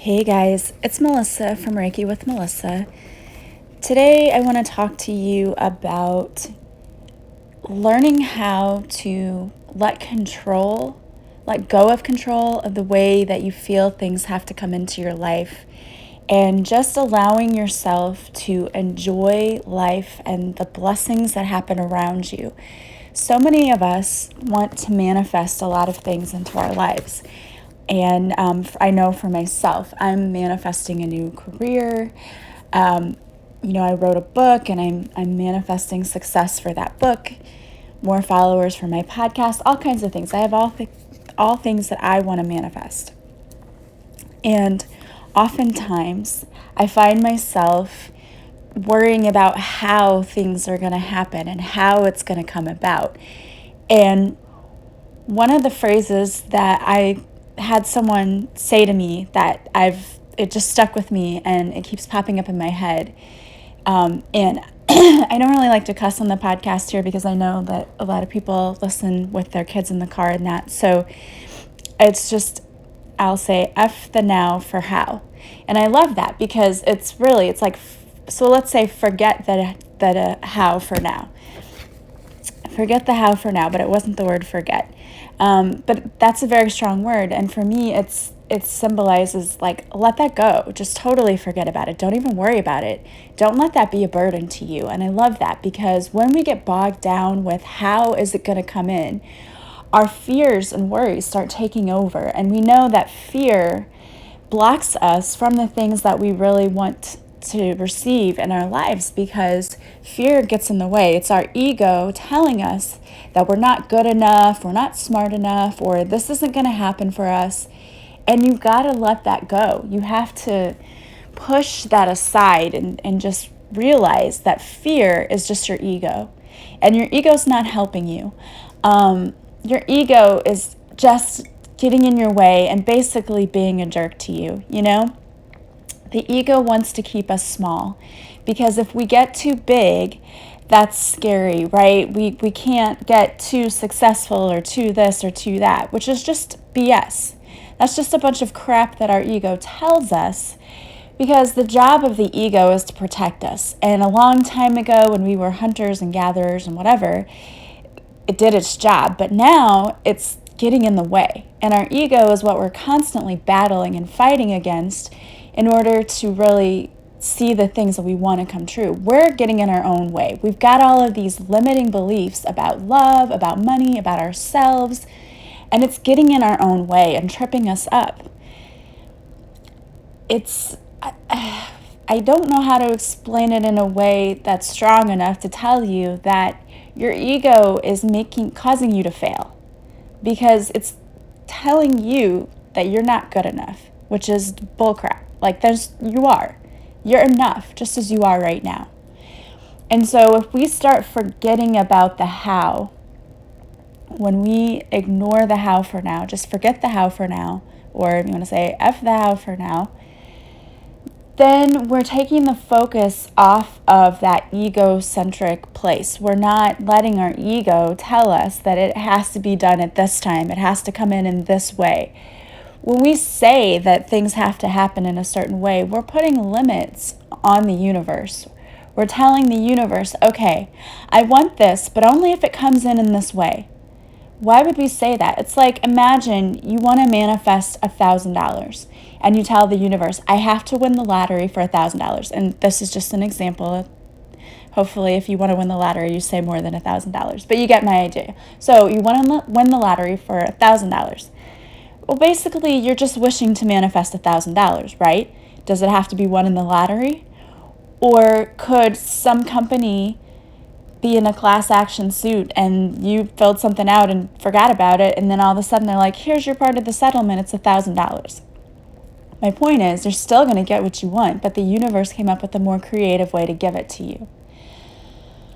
Hey guys, it's Melissa from Reiki with Melissa. Today I want to talk to you about learning how to let go of control of the way that you feel things have to come into your life, and just allowing yourself to enjoy life and the blessings that happen around you. So many of us want to manifest a lot of things into our lives. And I know for myself, I'm manifesting a new career. I wrote a book and I'm manifesting success for that book, more followers for my podcast, all kinds of things. I have all things that I want to manifest. And oftentimes I find myself worrying about how things are going to happen and how it's going to come about. And one of the phrases that I had someone say to me that it just stuck with me and it keeps popping up in my head. And I don't really like to cuss on the podcast here because I know that a lot of people listen with their kids in the car and that. So I'll say F the now for how. And I love that because it's like, so let's say forget that how for now. Forget the how for now, but it wasn't the word forget. But that's a very strong word. And for me, it symbolizes like, let that go. Just totally forget about it. Don't even worry about it. Don't let that be a burden to you. And I love that because when we get bogged down with how is it going to come in, our fears and worries start taking over. And we know that fear blocks us from the things that we really want to receive in our lives because fear gets in the way. It's our ego telling us that we're not good enough, we're not smart enough, or this isn't going to happen for us. And you've got to let that go. You have to push that aside and just realize that fear is just your ego. And your ego's not helping you. Your ego is just getting in your way and basically being a jerk to you, you know? The ego wants to keep us small because if we get too big, that's scary, right? We can't get too successful or too this or too that, which is just BS. That's just a bunch of crap that our ego tells us because the job of the ego is to protect us. And a long time ago when we were hunters and gatherers and whatever, it did its job, but now it's getting in the way. And our ego is what we're constantly battling and fighting against in order to really see the things that we want to come true. We're getting in our own way. We've got all of these limiting beliefs about love, about money, about ourselves, and it's getting in our own way and tripping us up. I don't know how to explain it in a way that's strong enough to tell you that your ego is causing you to fail because it's telling you that you're not good enough, which is bullcrap. Like you're enough just as you are right now. And so if we start forgetting about the how, when we ignore the how for now, just forget the how for now, or if you want to say F the how for now, then we're taking the focus off of that egocentric place. We're not letting our ego tell us that it has to be done at this time. It has to come in this way. When we say that things have to happen in a certain way, we're putting limits on the universe. We're telling the universe, okay, I want this, but only if it comes in this way. Why would we say that? It's like, imagine you want to manifest $1,000 and you tell the universe, I have to win the lottery for $1,000. And this is just an example. Hopefully, if you want to win the lottery, you say more than $1,000. But you get my idea. So you want to win the lottery for $1,000. Well, basically, you're just wishing to manifest $1,000, right? Does it have to be won in the lottery? Or could some company be in a class action suit and you filled something out and forgot about it, and then all of a sudden they're like, here's your part of the settlement, it's $1,000. My point is, you're still going to get what you want, but the universe came up with a more creative way to give it to you.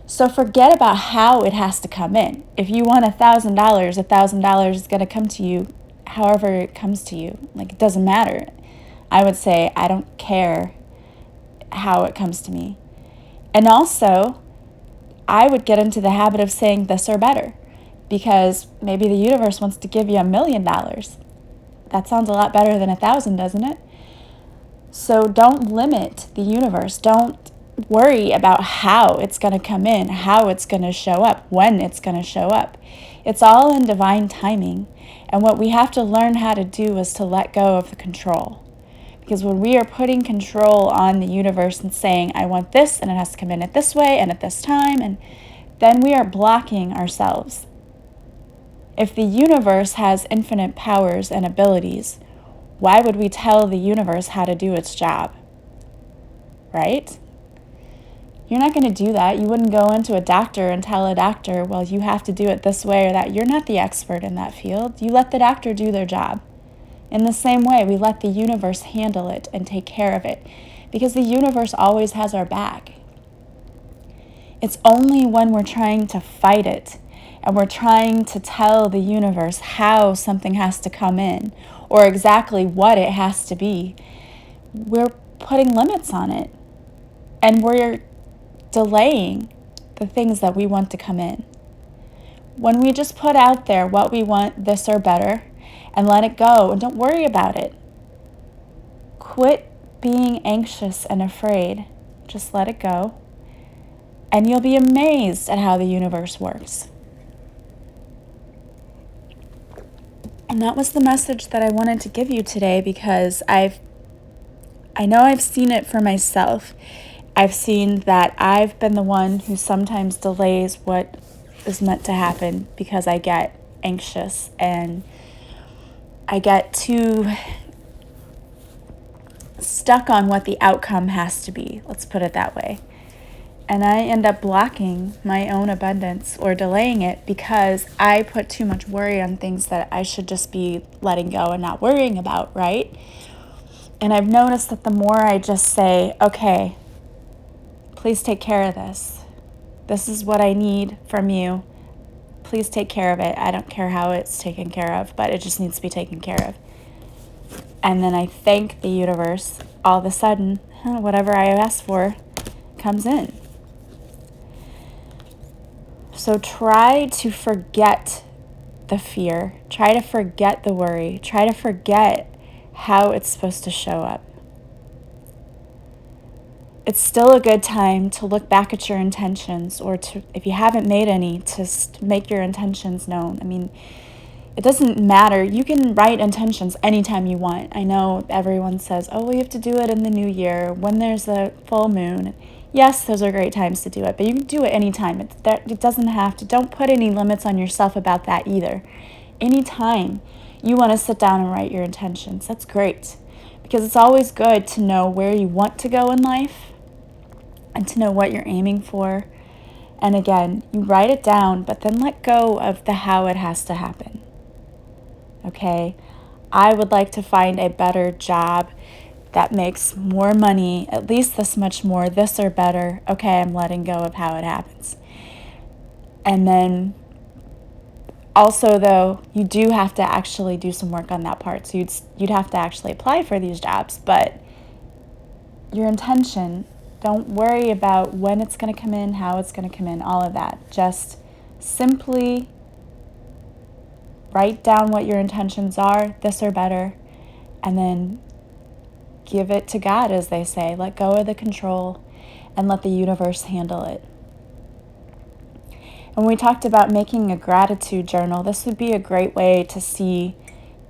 So forget about how it has to come in. If you want $1,000 is going to come to you however it comes to you. Like, it doesn't matter. I would say, I don't care how it comes to me. And also, I would get into the habit of saying this or better, because maybe the universe wants to give you $1 million. That sounds a lot better than 1,000, doesn't it? So don't limit the universe. Don't worry about how it's going to come in, how it's going to show up, when it's going to show up. It's all in divine timing. And what we have to learn how to do is to let go of the control. Because when we are putting control on the universe and saying, I want this, and it has to come in at this way and at this time, and then we are blocking ourselves. If the universe has infinite powers and abilities, why would we tell the universe how to do its job? Right? You're not going to do that. You wouldn't go into a doctor and tell a doctor, well, you have to do it this way or that. You're not the expert in that field. You let the doctor do their job. In the same way, we let the universe handle it and take care of it, because the universe always has our back. It's only when we're trying to fight it and we're trying to tell the universe how something has to come in or exactly what it has to be, we're putting limits on it, and we're delaying the things that we want to come in. When we just put out there what we want, this or better, and let it go and don't worry about it. Quit being anxious and afraid. Just let it go. And you'll be amazed at how the universe works. And that was the message that I wanted to give you today, because I know I've seen it for myself. I've seen that I've been the one who sometimes delays what is meant to happen because I get anxious and I get too stuck on what the outcome has to be. Let's put it that way. And I end up blocking my own abundance or delaying it because I put too much worry on things that I should just be letting go and not worrying about, right? And I've noticed that the more I just say, okay, please take care of this. This is what I need from you. Please take care of it. I don't care how it's taken care of, but it just needs to be taken care of. And then I thank the universe. All of a sudden, whatever I ask for comes in. So try to forget the fear. Try to forget the worry. Try to forget how it's supposed to show up. It's still a good time to look back at your intentions, or to, if you haven't made any, to make your intentions known. I mean, it doesn't matter. You can write intentions anytime you want. I know everyone says, oh, well, you have to do it in the new year when there's a full moon. Yes, those are great times to do it, but you can do it anytime. It doesn't have to. Don't put any limits on yourself about that either. Anytime you want to sit down and write your intentions, that's great, because it's always good to know where you want to go in life and to know what you're aiming for. And again, you write it down, but then let go of the how it has to happen. Okay? I would like to find a better job that makes more money, at least this much more, this or better. Okay, I'm letting go of how it happens. And then also, though, you do have to actually do some work on that part. So you'd have to actually apply for these jobs, but your intention, don't worry about when it's going to come in, how it's going to come in, all of that. Just simply write down what your intentions are, this or better, and then give it to God, as they say. Let go of the control and let the universe handle it. And we talked about making a gratitude journal. This would be a great way to see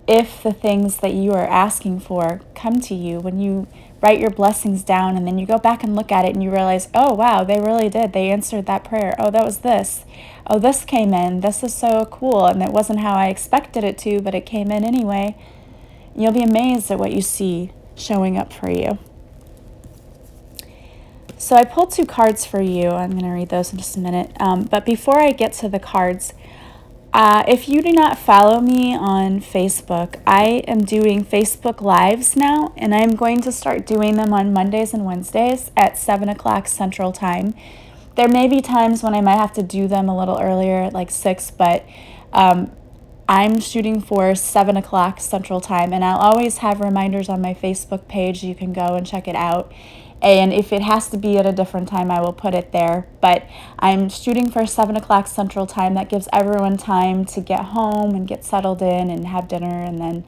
if the things that you are asking for come to you. When you write your blessings down and then you go back and look at it and you realize, oh, wow, they really did. They answered that prayer. Oh, that was this. Oh, this came in. This is so cool. And it wasn't how I expected it to, but it came in anyway. You'll be amazed at what you see showing up for you. So I pulled 2 cards for you. I'm going to read those in just a minute. But before I get to the cards, if you do not follow me on Facebook, I am doing Facebook Lives now, and I'm going to start doing them on Mondays and Wednesdays at 7 o'clock Central Time. There may be times when I might have to do them a little earlier, at like 6, but I'm shooting for 7 o'clock Central Time, and I'll always have reminders on my Facebook page. You can go and check it out. And if it has to be at a different time, I will put it there. But I'm shooting for 7 o'clock Central Time. That gives everyone time to get home and get settled in and have dinner and then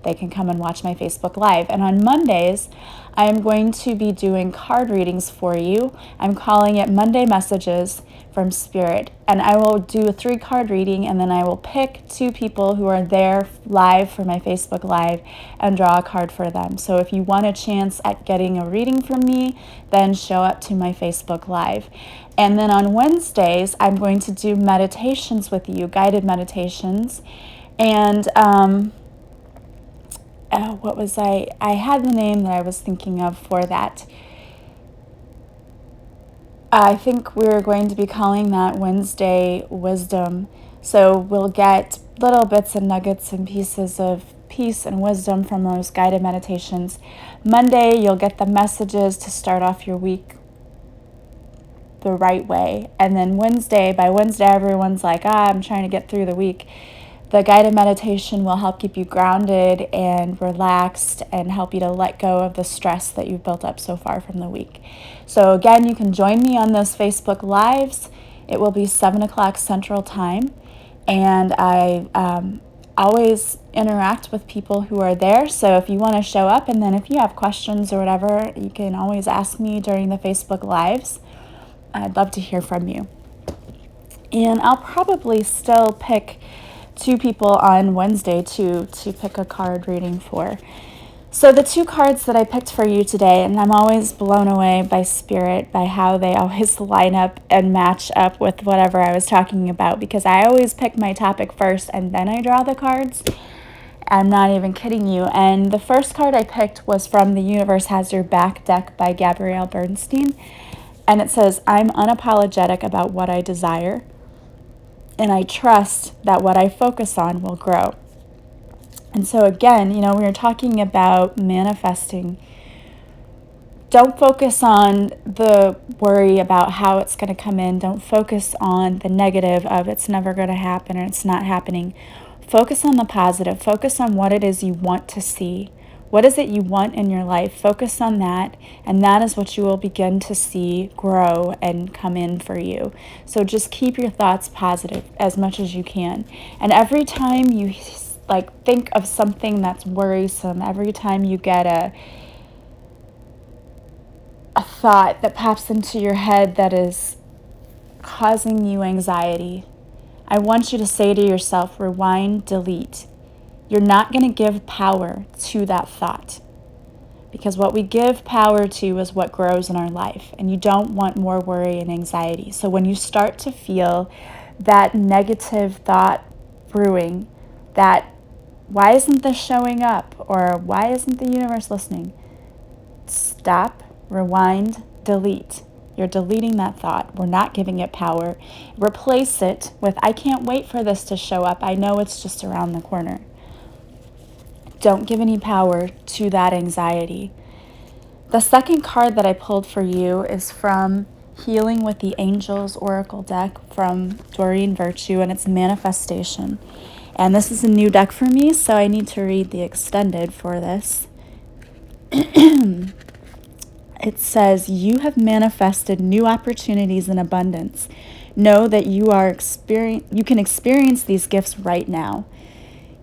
they can come and watch my Facebook Live. And on Mondays, I am going to be doing card readings for you. I'm calling it Monday Messages from Spirit. And I will do a 3-card reading, and then I will pick 2 people who are there live for my Facebook Live and draw a card for them. So if you want a chance at getting a reading from me, then show up to my Facebook Live. And then on Wednesdays, I'm going to do meditations with you, guided meditations. And what was I had the name that I was thinking of for that. I think we're going to be calling that Wednesday Wisdom. So we'll get little bits and nuggets and pieces of peace and wisdom from those guided meditations. Monday, you'll get the messages to start off your week the right way. And then by Wednesday, everyone's like, I'm trying to get through the week. The guided meditation will help keep you grounded and relaxed and help you to let go of the stress that you've built up so far from the week. So again, you can join me on those Facebook Lives. It will be 7 o'clock Central Time. And I always interact with people who are there. So if you want to show up, and then if you have questions or whatever, you can always ask me during the Facebook Lives. I'd love to hear from you. And I'll probably still pick 2 people on Wednesday to pick a card reading for. So the 2 cards that I picked for you today, and I'm always blown away by Spirit, by how they always line up and match up with whatever I was talking about, because I always pick my topic first and then I draw the cards. I'm not even kidding you. And the first card I picked was from The Universe Has Your Back deck by Gabrielle Bernstein. And it says, I'm unapologetic about what I desire, and I trust that what I focus on will grow. And so again, we were talking about manifesting. Don't focus on the worry about how it's going to come in. Don't focus on the negative of it's never going to happen or it's not happening. Focus on the positive. Focus on what it is you want to see. What is it you want in your life? Focus on that, and that is what you will begin to see grow and come in for you. So just keep your thoughts positive as much as you can. And every time you think of something that's worrisome, every time you get a thought that pops into your head that is causing you anxiety, I want you to say to yourself, rewind, delete. You're not going to give power to that thought, because what we give power to is what grows in our life, and you don't want more worry and anxiety. So when you start to feel that negative thought brewing, that why isn't this showing up, or why isn't the universe listening? Stop, rewind, delete. You're deleting that thought. We're not giving it power. Replace it with, I can't wait for this to show up. I know it's just around the corner. Don't give any power to that anxiety. The second card that I pulled for you is from Healing with the Angels Oracle deck from Doreen Virtue, and it's Manifestation. And this is a new deck for me, so I need to read the extended for this. It says, you have manifested new opportunities in abundance. Know that you can experience these gifts right now.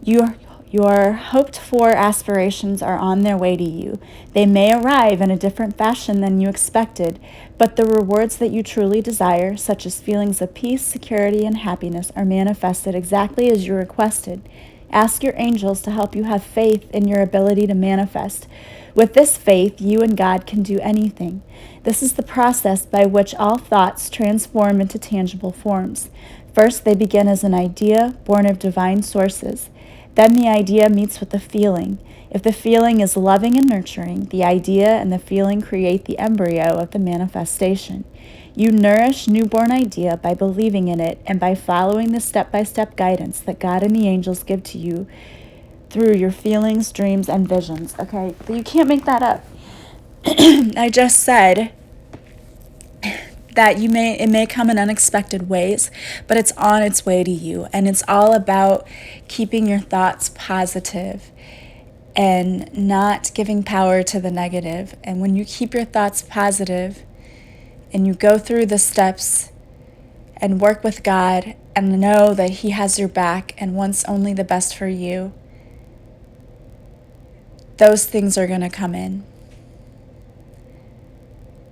Your hoped-for aspirations are on their way to you. They may arrive in a different fashion than you expected, but the rewards that you truly desire, such as feelings of peace, security, and happiness, are manifested exactly as you requested. Ask your angels to help you have faith in your ability to manifest. With this faith, you and God can do anything. This is the process by which all thoughts transform into tangible forms. First, they begin as an idea born of divine sources. Then the idea meets with the feeling. If the feeling is loving and nurturing, the idea and the feeling create the embryo of the manifestation. You nourish newborn idea by believing in it and by following the step-by-step guidance that God and the angels give to you through your feelings, dreams, and visions. Okay, you can't make that up. I just said that it may come in unexpected ways, but it's on its way to you. And it's all about keeping your thoughts positive and not giving power to the negative. And when you keep your thoughts positive and you go through the steps and work with God and know that He has your back and wants only the best for you, those things are going to come in.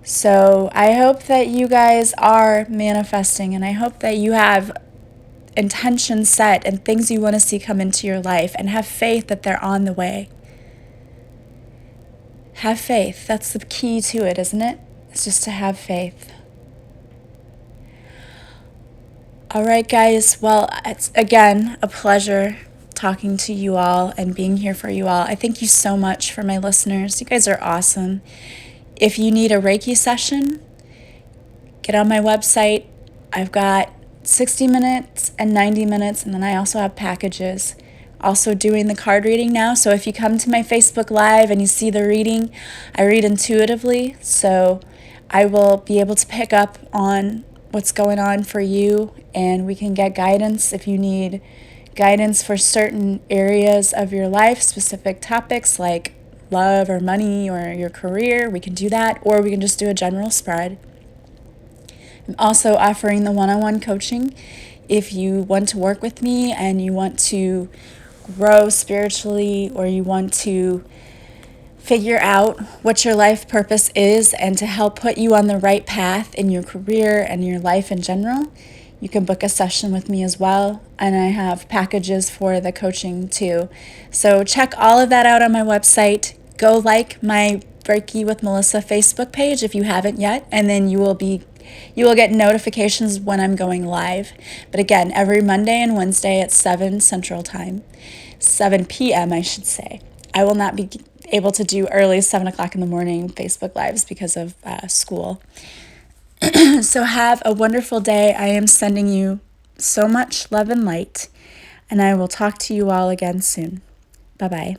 So I hope that you guys are manifesting, and I hope that you have intentions set and things you want to see come into your life, and have faith that they're on the way. Have faith. That's the key to it, isn't it? It's just to have faith. All right, guys. Well, it's again a pleasure talking to you all and being here for you all. I thank you so much for my listeners. You guys are awesome. If you need a Reiki session, get on my website. I've got 60 minutes and 90 minutes, and then I also have packages. Also doing the card reading now, so if you come to my Facebook Live and you see the reading, I read intuitively, so I will be able to pick up on what's going on for you, and we can get guidance if you need guidance for certain areas of your life, specific topics like love or money or your career. We can do that, or we can just do a general spread. I'm also offering the one-on-one coaching. If you want to work with me and you want to grow spiritually, or you want to figure out what your life purpose is and to help put you on the right path in your career and your life in general, you can book a session with me as well. And I have packages for the coaching too. So check all of that out on my website. Go like my Reiki with Melissa Facebook page if you haven't yet, and then you will get notifications when I'm going live. But again, every Monday and Wednesday at 7 Central Time. 7 p.m. I should say. I will not be able to do early 7 o'clock in the morning Facebook Lives because of school. So have a wonderful day. I am sending you so much love and light, and I will talk to you all again soon. Bye-bye.